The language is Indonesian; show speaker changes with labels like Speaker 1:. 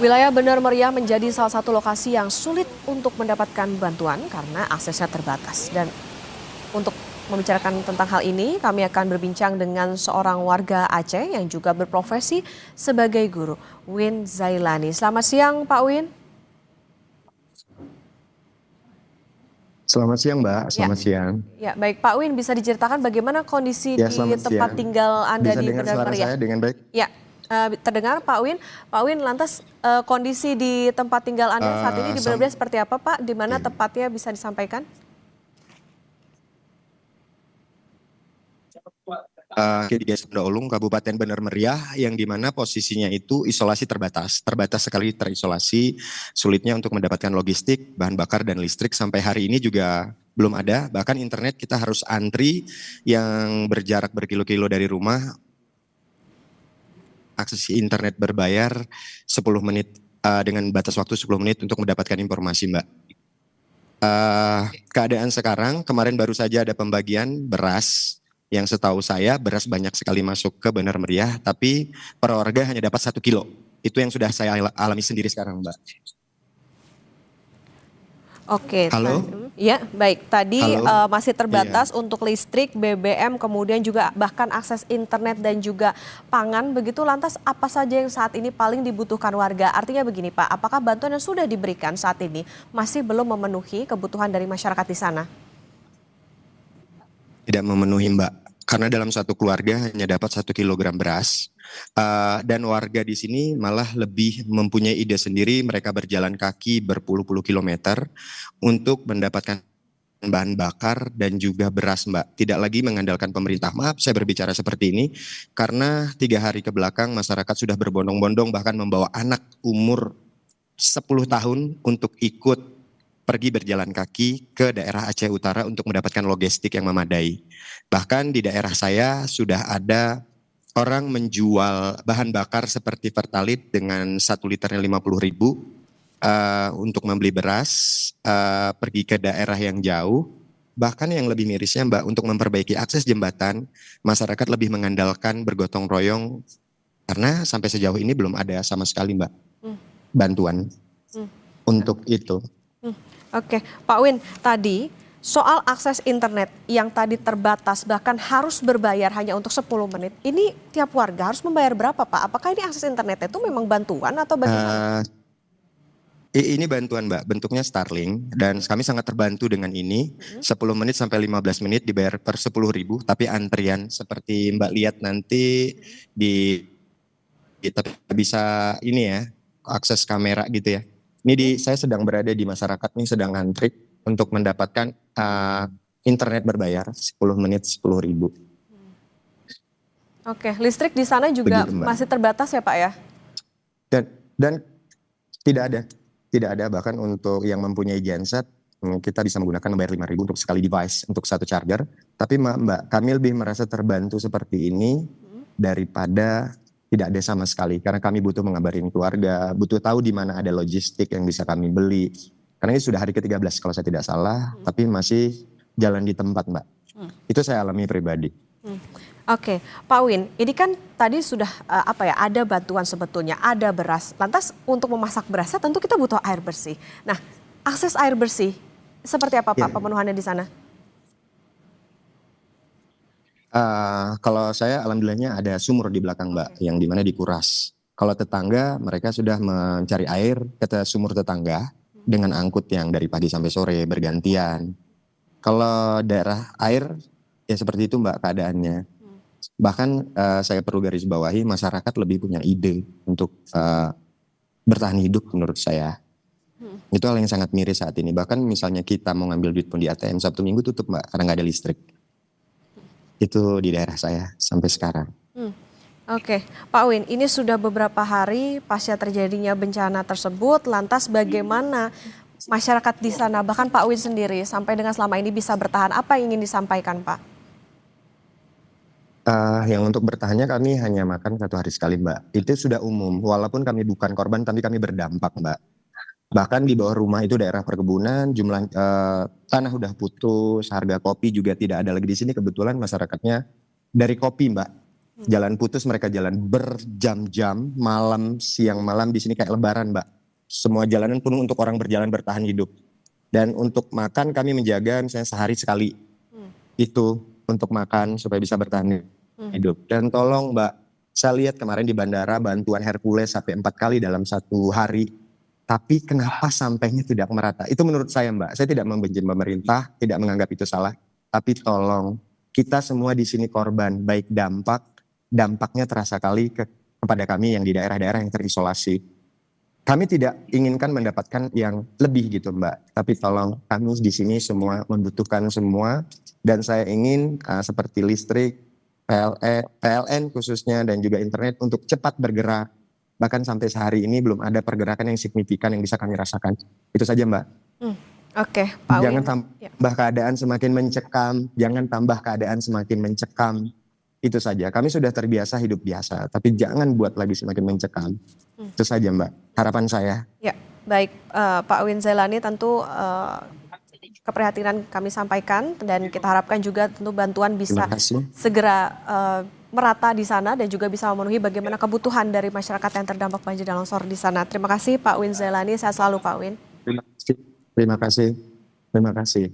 Speaker 1: Wilayah Bener Meriah menjadi salah satu lokasi yang sulit untuk mendapatkan bantuan karena aksesnya terbatas. Dan untuk membicarakan tentang hal ini, kami akan berbincang dengan seorang warga Aceh yang juga berprofesi sebagai guru, Win Zailani. Selamat siang, Pak Win.
Speaker 2: Selamat siang, Mbak.
Speaker 1: Ya,
Speaker 2: Selamat siang.
Speaker 1: ya baik Pak Win, bisa diceritakan bagaimana kondisi
Speaker 2: Ya,
Speaker 1: di
Speaker 2: selamat
Speaker 1: tempat
Speaker 2: siang.
Speaker 1: tinggal Anda
Speaker 2: Bisa
Speaker 1: di
Speaker 2: dengar
Speaker 1: Bener
Speaker 2: suara
Speaker 1: Meriah?
Speaker 2: saya dengan baik?
Speaker 1: Ya, terdengar Pak Win. Pak Win, lantas kondisi di tempat tinggal Anda saat ini
Speaker 2: Eh,
Speaker 1: di Bener
Speaker 2: sam-
Speaker 1: Meriah seperti apa, Pak? Di mana
Speaker 2: Oke.
Speaker 1: tepatnya bisa disampaikan?
Speaker 2: Di Desa Daulung, Kabupaten Bener Meriah, yang dimana posisinya itu isolasi terbatas sekali terisolasi, sulitnya untuk mendapatkan logistik, bahan bakar dan listrik sampai hari ini juga belum ada. Bahkan internet kita harus antri yang berjarak berkilo-kilo dari rumah, akses internet berbayar 10 menit dengan batas waktu 10 menit untuk mendapatkan informasi, Mbak. Keadaan sekarang, kemarin baru saja ada pembagian beras, yang setahu saya beras banyak sekali masuk ke Bener Meriah, tapi per warga hanya dapat 1 kilo. Itu yang sudah saya alami sendiri sekarang, Mbak.
Speaker 1: Oke,
Speaker 2: Halo,
Speaker 1: ya baik. Tadi
Speaker 2: halo,
Speaker 1: masih
Speaker 2: iya.
Speaker 1: terbatas untuk listrik, BBM, kemudian juga bahkan akses internet dan juga pangan. Begitu lantas apa saja yang saat ini paling dibutuhkan warga? Artinya begini Pak, apakah bantuan yang sudah diberikan saat ini masih belum memenuhi kebutuhan dari masyarakat di sana?
Speaker 2: Tidak memenuhi, Mbak. Karena dalam satu keluarga hanya dapat 1 kilogram beras. Dan warga di sini malah lebih mempunyai ide sendiri, mereka berjalan kaki berpuluh-puluh kilometer untuk mendapatkan bahan bakar dan juga beras, Mbak. Tidak lagi mengandalkan pemerintah. Maaf saya berbicara seperti ini, karena 3 hari ke belakang masyarakat sudah berbondong-bondong bahkan membawa anak umur 10 tahun untuk ikut pergi berjalan kaki ke daerah Aceh Utara untuk mendapatkan logistik yang memadai. Bahkan di daerah saya sudah ada orang menjual bahan bakar seperti Pertalite dengan 1 liternya 50.000 untuk membeli beras, pergi ke daerah yang jauh. Bahkan yang lebih mirisnya, Mbak, untuk memperbaiki akses jembatan, masyarakat lebih mengandalkan bergotong royong karena sampai sejauh ini belum ada sama sekali, Mbak,
Speaker 1: Hmm,
Speaker 2: bantuan
Speaker 1: hmm.
Speaker 2: untuk itu.
Speaker 1: Hmm, Oke, Pak Win, tadi soal akses internet yang tadi terbatas bahkan harus berbayar hanya untuk 10 menit. Ini tiap warga harus membayar berapa, Pak? Apakah ini akses internetnya itu memang bantuan atau bagaimana?
Speaker 2: Eh, ini bantuan, Mbak, bentuknya Starlink dan kami sangat terbantu dengan ini.
Speaker 1: Mm-mm.
Speaker 2: 10 menit sampai 15 menit dibayar per 10.000, tapi antrian seperti Mbak lihat nanti di kita bisa ini ya, akses kamera gitu ya. Ini
Speaker 1: Mm-mm.
Speaker 2: saya sedang berada di masyarakat nih, sedang ngantri untuk mendapatkan internet berbayar 10 menit 10.000.
Speaker 1: Oke, listrik di sana juga
Speaker 2: Begitu, Mbak.
Speaker 1: masih terbatas ya, Pak ya?
Speaker 2: Dan tidak ada, tidak ada bahkan untuk yang mempunyai genset, kita bisa menggunakan membayar 5.000 untuk sekali device untuk satu charger. Tapi Mbak, kami lebih merasa terbantu seperti ini
Speaker 1: Mm-mm.
Speaker 2: daripada tidak ada sama sekali. Karena kami butuh mengabarin keluarga, butuh tahu di mana ada logistik yang bisa kami beli. Karena ini sudah hari ke-13 kalau saya tidak salah,
Speaker 1: Mm-mm.
Speaker 2: tapi masih jalan di tempat, Mbak.
Speaker 1: Mm.
Speaker 2: Itu saya alami pribadi.
Speaker 1: Hmm. Oke, Pak Win, ini kan tadi sudah apa ya, ada bantuan sebetulnya, ada beras. Lantas untuk memasak berasnya tentu kita butuh air bersih. Nah, akses air bersih seperti apa Pak
Speaker 2: Ya,
Speaker 1: pemenuhannya di sana?
Speaker 2: kalau saya alhamdulillahnya ada sumur di belakang, Mbak, yang dimana dikuras. Kalau tetangga mereka sudah mencari air ke sumur tetangga dengan angkut yang dari pagi sampai sore bergantian. Kalau daerah air ya seperti itu, Mbak, keadaannya. Bahkan saya perlu garis bawahi, masyarakat lebih punya ide untuk bertahan hidup menurut saya.
Speaker 1: Hmm.
Speaker 2: Itu hal yang sangat miris saat ini. Bahkan misalnya kita mau ngambil duit pun di ATM Sabtu Minggu tutup, Mbak, karena nggak ada listrik. Itu di daerah saya sampai sekarang.
Speaker 1: Hmm. Oke, Pak Win, ini sudah beberapa hari pasca terjadinya bencana tersebut. Lantas bagaimana masyarakat di sana, bahkan Pak Win sendiri sampai dengan selama ini bisa bertahan? Apa yang ingin disampaikan, Pak?
Speaker 2: Yang untuk bertahannya kami hanya makan 1 hari sekali, Mbak. Itu sudah umum. Walaupun kami bukan korban, tapi kami berdampak, Mbak. Bahkan di bawah rumah itu daerah perkebunan, jumlah tanah udah putus, harga kopi juga tidak ada lagi di sini. Kebetulan masyarakatnya dari kopi, Mbak. Jalan putus, mereka jalan berjam-jam, malam, siang, malam. Di sini kayak lebaran, Mbak. Semua jalanan penuh untuk orang berjalan bertahan hidup. Dan untuk makan kami menjaga misalnya sehari sekali. Itu untuk makan supaya bisa bertahan hidup. Dan tolong Mbak, saya lihat kemarin di bandara bantuan Hercules sampai 4 kali dalam satu hari. Tapi kenapa sampainya tidak merata? Itu menurut saya Mbak. Saya tidak membenci pemerintah, tidak menganggap itu salah. Tapi tolong, kita semua di sini korban, baik dampaknya terasa kali kepada kami yang di daerah-daerah yang terisolasi. Kami tidak inginkan mendapatkan yang lebih gitu Mbak, tapi tolong kami di sini semua membutuhkan semua, dan saya ingin seperti listrik, PLN khususnya dan juga internet untuk cepat bergerak. Bahkan sampai sehari ini belum ada pergerakan yang signifikan yang bisa kami rasakan. Itu saja Mbak.
Speaker 1: Oke, Pak Win.
Speaker 2: Jangan tambah keadaan semakin mencekam, jangan tambah keadaan semakin mencekam. Itu saja, kami sudah terbiasa hidup biasa, tapi jangan buat lagi semakin mencekam. Itu saja Mbak, harapan saya.
Speaker 1: Ya, baik Pak Win Zailani, tentu keprihatinan kami sampaikan dan kita harapkan juga tentu bantuan bisa segera merata di sana dan juga bisa memenuhi bagaimana kebutuhan dari masyarakat yang terdampak banjir dan longsor di sana. Terima kasih Pak Win Zailani, sehat selalu Pak Win.
Speaker 2: Terima kasih. Terima kasih.